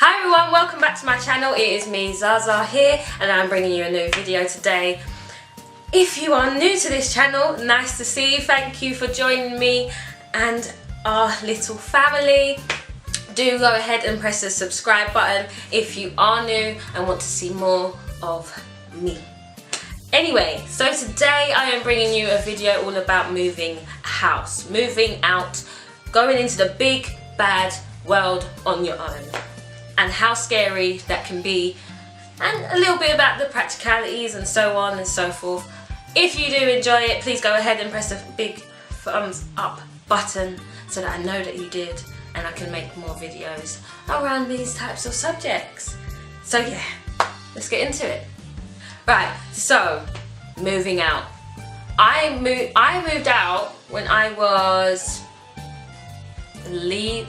Hi everyone, welcome back to my channel. It is me, Zaza here, and I'm bringing you a new video today. If you are new to this channel, nice to see you. Thank you for joining me and our little family. Do go ahead and press the subscribe button if you are new and want to see more of me. Anyway, so today I am bringing you a video all about moving house, moving out, going into the big bad world on your own, and how scary that can be, and a little bit about the practicalities and so on and so forth. If you do enjoy it, please go ahead and press the big thumbs up button so that I know that you did and I can make more videos around these types of subjects. So yeah, let's get into it. Right, so moving out. I moved out when I was, I believe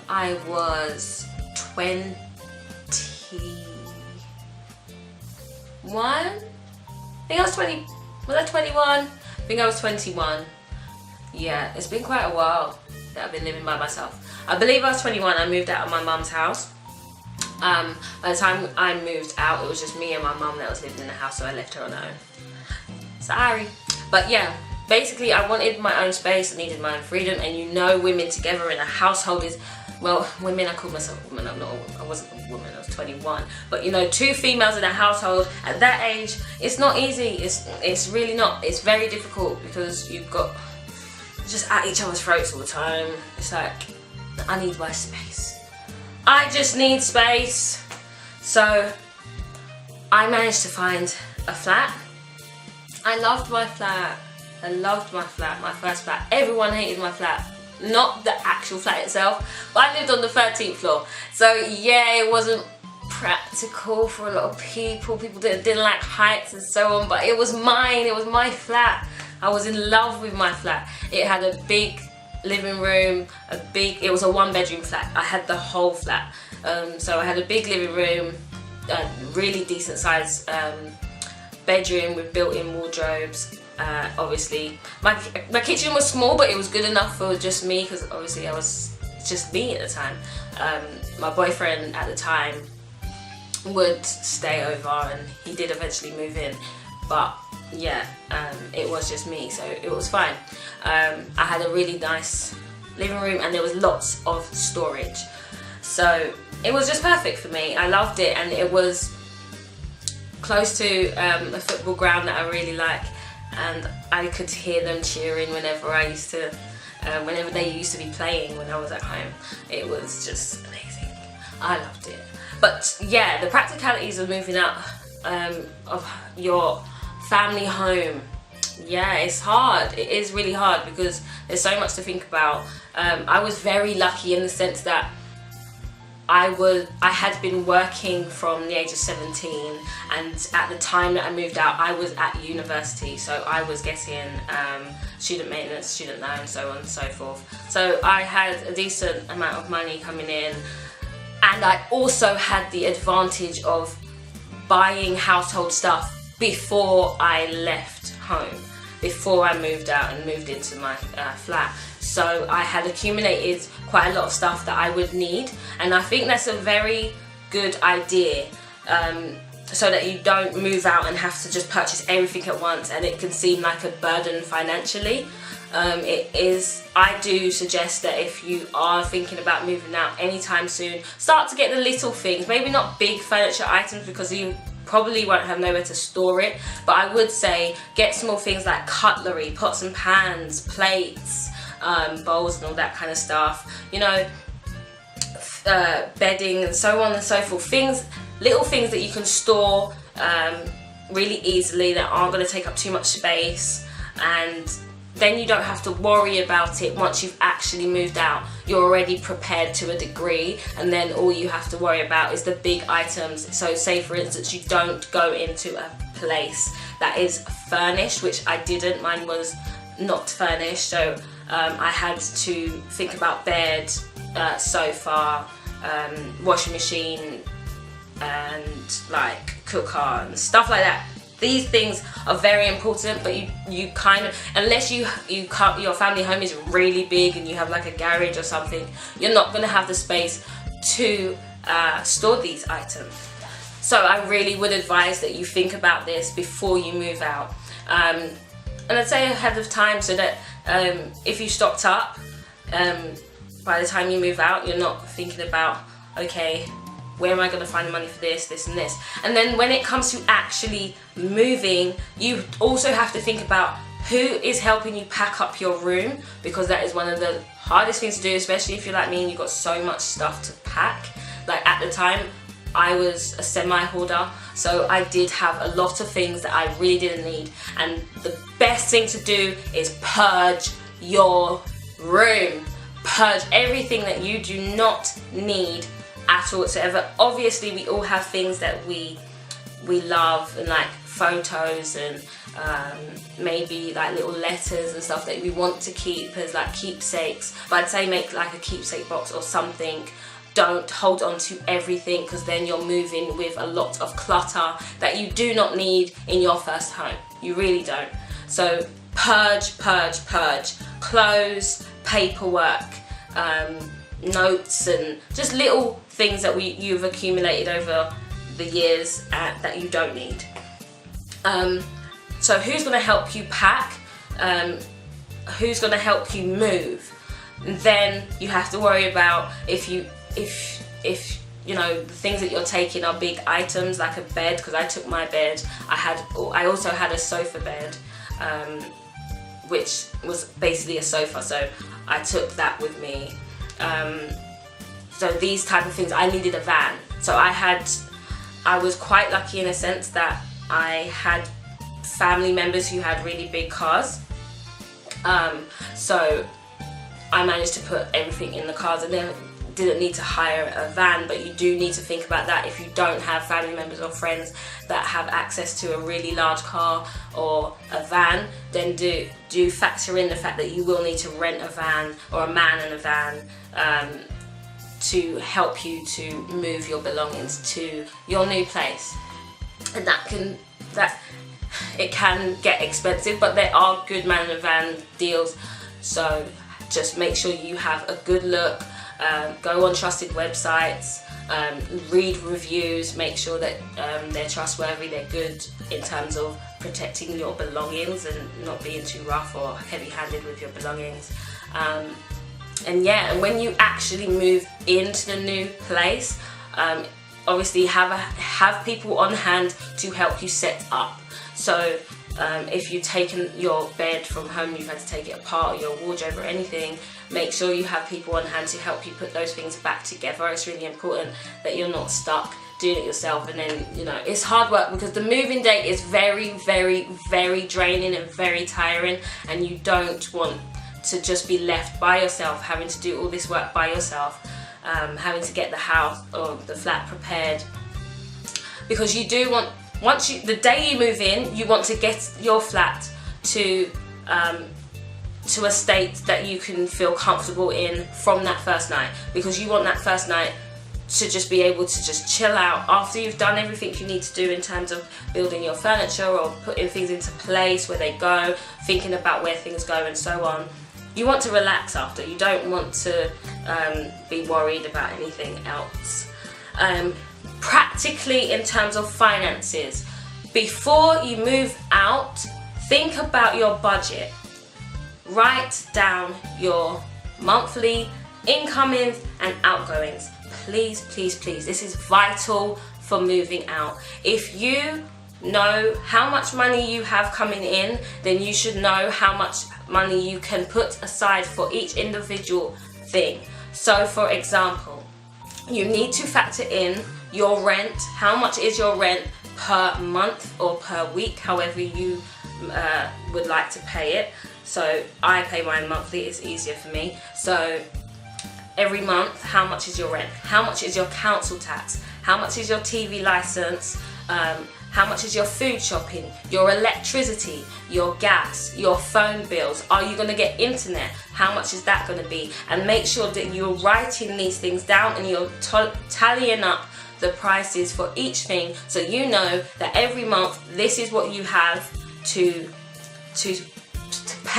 I was 21. I think I was 20. Was I 21? I think I was 21. Yeah, it's been quite a while that I've been living by myself. I believe I was 21. I moved out of my mum's house. By the time I moved out, it was just me and my mum that was living in the house, so I left her on her own. Sorry. But yeah, basically I wanted my own space, I needed my own freedom, and you know, women together in a household is, well, women, I call myself a woman, I wasn't a woman, I was 21. But you know, two females in a household at that age, it's not easy, it's really not. It's very difficult because you've got just at each other's throats all the time. It's like, I need my space. I just need space. So I managed to find a flat. I loved my flat. I loved my flat, my first flat. Everyone hated my flat. Not the actual flat itself, but I lived on the 13th floor. So yeah, it wasn't practical for a lot of people. People didn't like heights and so on, but it was mine. It was my flat. I was in love with my flat. It had a big living room, it was a one-bedroom flat. I had the whole flat. So I had a big living room, a really decent sized bedroom with built-in wardrobes. Obviously my kitchen was small, but it was good enough for just me, because obviously I was just me at the time. My boyfriend at the time would stay over, and he did eventually move in, but yeah, it was just me, so it was fine. I had a really nice living room and there was lots of storage, so it was just perfect for me. I loved it, and it was close to a football ground that I really like, and I could hear them cheering whenever I used to, whenever they used to be playing when I was at home. It was just amazing. I loved it. But yeah, the practicalities of moving out of your family home, yeah, it's hard. It is really hard because there's so much to think about. I was very lucky in the sense that I had been working from the age of 17, and at the time that I moved out, I was at university, so I was getting student maintenance, student loan, so on and so forth. So I had a decent amount of money coming in, and I also had the advantage of buying household stuff before I left home, before I moved out and moved into my flat. So I had accumulated quite a lot of stuff that I would need, and I think that's a very good idea, so that you don't move out and have to just purchase everything at once and it can seem like a burden financially. It is. I do suggest that if you are thinking about moving out anytime soon, start to get the little things, maybe not big furniture items because you probably won't have nowhere to store it, but I would say get small things like cutlery, pots and pans, plates, bowls and all that kind of stuff, you know, bedding and so on and so forth. Things, little things that you can store really easily, that aren't going to take up too much space, and then you don't have to worry about it once you've actually moved out. You're already prepared to a degree, and then all you have to worry about is the big items. So say for instance you don't go into a place that is furnished, which I didn't. Mine was not furnished, so I had to think about bed, sofa, washing machine, and like cooker and stuff like that. These things are very important, but you kind of, unless your family home is really big and you have like a garage or something, you're not going to have the space to store these items. So I really would advise that you think about this before you move out. And I'd say ahead of time, so that if you stocked up, by the time you move out, you're not thinking about, okay, where am I going to find the money for this, this and this. And then when it comes to actually moving, you also have to think about who is helping you pack up your room, because that is one of the hardest things to do, especially if you're like me and you've got so much stuff to pack. Like at the time, I was a semi-hoarder, so I did have a lot of things that I really didn't need. And the best thing to do is purge your room. Purge everything that you do not need at all whatsoever. Obviously, we all have things that we love, and like photos and maybe like little letters and stuff that we want to keep as like keepsakes. But I'd say make like a keepsake box or something. Don't hold on to everything, because then you're moving with a lot of clutter that you do not need in your first home. You really don't. So purge, purge, purge. Clothes, paperwork, notes, and just little things that you've accumulated over the years that you don't need. So who's going to help you pack? Who's going to help you move? And then you have to worry about if you know the things that you're taking are big items, like a bed, because I took my bed. I also had a sofa bed, which was basically a sofa, so I took that with me. So these type of things, I needed a van. So I was quite lucky in a sense that I had family members who had really big cars. So I managed to put everything in the cars, and then didn't need to hire a van. But you do need to think about that if you don't have family members or friends that have access to a really large car or a van. Then do factor in the fact that you will need to rent a van, or a man in a van, to help you to move your belongings to your new place. And it can get expensive, but there are good man in a van deals. So just make sure you have a good look. Go on trusted websites, read reviews, make sure that they're trustworthy, they're good in terms of protecting your belongings and not being too rough or heavy-handed with your belongings. And when you actually move into the new place, obviously have people on hand to help you set up. So if you've taken your bed from home, you've had to take it apart, or your wardrobe or anything, make sure you have people on hand to help you put those things back together. It's really important that you're not stuck doing it yourself. And then, it's hard work, because the moving day is very, very, very draining and very tiring, and you don't want to just be left by yourself, having to do all this work by yourself, having to get the house or the flat prepared, because you do want, the day you move in, you want to get your flat to a state that you can feel comfortable in from that first night, because you want that first night to just be able to just chill out after you've done everything you need to do in terms of building your furniture or putting things into place where they go, thinking about where things go and so on. You want to relax after. You don't want to be worried about anything else. Practically, in terms of finances, before you move out, think about your budget. Write down your monthly incomings and outgoings. Please, please, please. This is vital for moving out. If you know how much money you have coming in, then you should know how much money you can put aside for each individual thing. So for example, you need to factor in your rent. How much is your rent per month or per week, however you would like to pay it. So I pay mine monthly, it's easier for me. So every month, how much is your rent? How much is your council tax? How much is your TV license? How much is your food shopping, your electricity, your gas, your phone bills? Are you going to get internet? How much is that going to be? And make sure that you're writing these things down and you're tallying up the prices for each thing, so you know that every month this is what you have to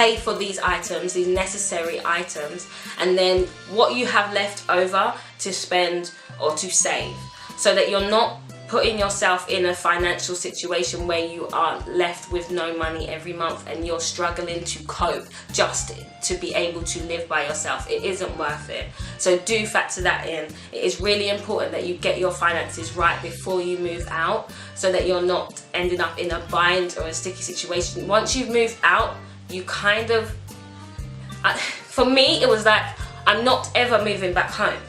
pay for these items, these necessary items, and then what you have left over to spend or to save, so that you're not putting yourself in a financial situation where you are left with no money every month and you're struggling to cope just to be able to live by yourself. It isn't worth it. So do factor that in. It is really important that you get your finances right before you move out, so that you're not ending up in a bind or a sticky situation. Once you've moved out, you kind of, for me it was like, I'm not ever moving back home.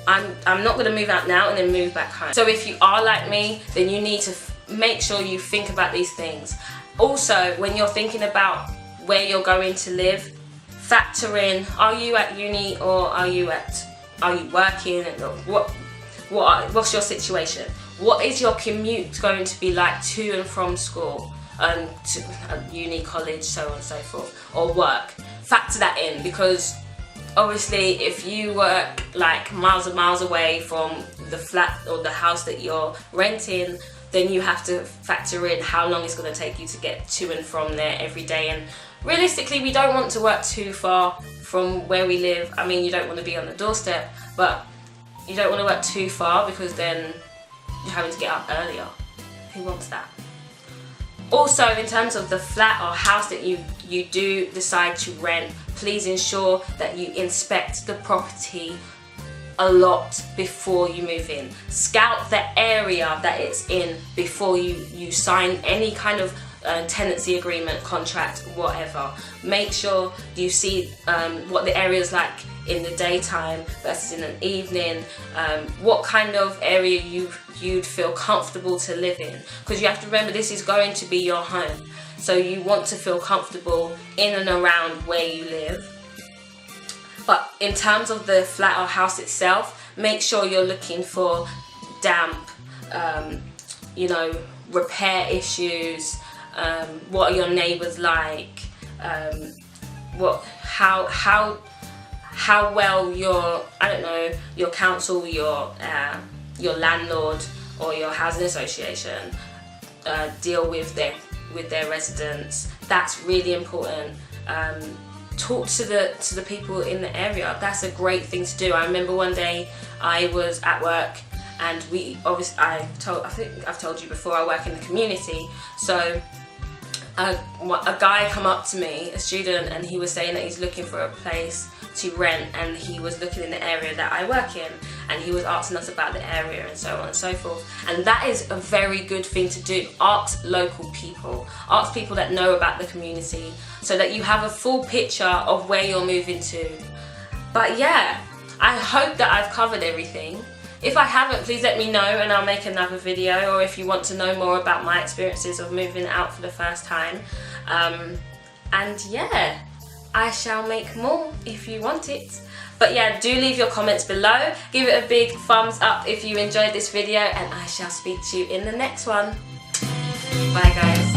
I'm not going to move out now and then move back home. So if you are like me, then you need to make sure you think about these things. Also, when you're thinking about where you're going to live, factor in, are you at uni or are you working? What's your situation? What is your commute going to be like to and from school, to uni, college, so on and so forth, or work? Factor that in, because obviously if you work like miles and miles away from the flat or the house that you're renting, then you have to factor in how long it's going to take you to get to and from there every day. And realistically, we don't want to work too far from where we live. I mean, you don't want to be on the doorstep, but you don't want to work too far, because then you're having to get up earlier. Who wants that? Also, in terms of the flat or house that you do decide to rent, please ensure that you inspect the property a lot before you move in. Scout the area that it's in before you sign any kind of tenancy agreement, contract, whatever. Make sure you see what the area is like in the daytime versus in an evening, what kind of area you'd feel comfortable to live in, because you have to remember this is going to be your home, so you want to feel comfortable in and around where you live. But in terms of the flat or house itself, make sure you're looking for damp, repair issues, what are your neighbours like, how well your council, your landlord or your housing association deal with their residents. That's really important. Talk to the people in the area. That's a great thing to do. I remember one day I was at work, and I think I've told you before, I work in the community. So a guy come up to me, a student, and he was saying that he's looking for a place to rent, and he was looking in the area that I work in, and he was asking us about the area and so on and so forth. And that is a very good thing to do. Ask local people, ask people that know about the community, so that you have a full picture of where you're moving to. But yeah, I hope that I've covered everything. If I haven't, please let me know and I'll make another video, or if you want to know more about my experiences of moving out for the first time. And yeah, I shall make more if you want it. But yeah, do leave your comments below. Give it a big thumbs up if you enjoyed this video, and I shall speak to you in the next one. Bye guys.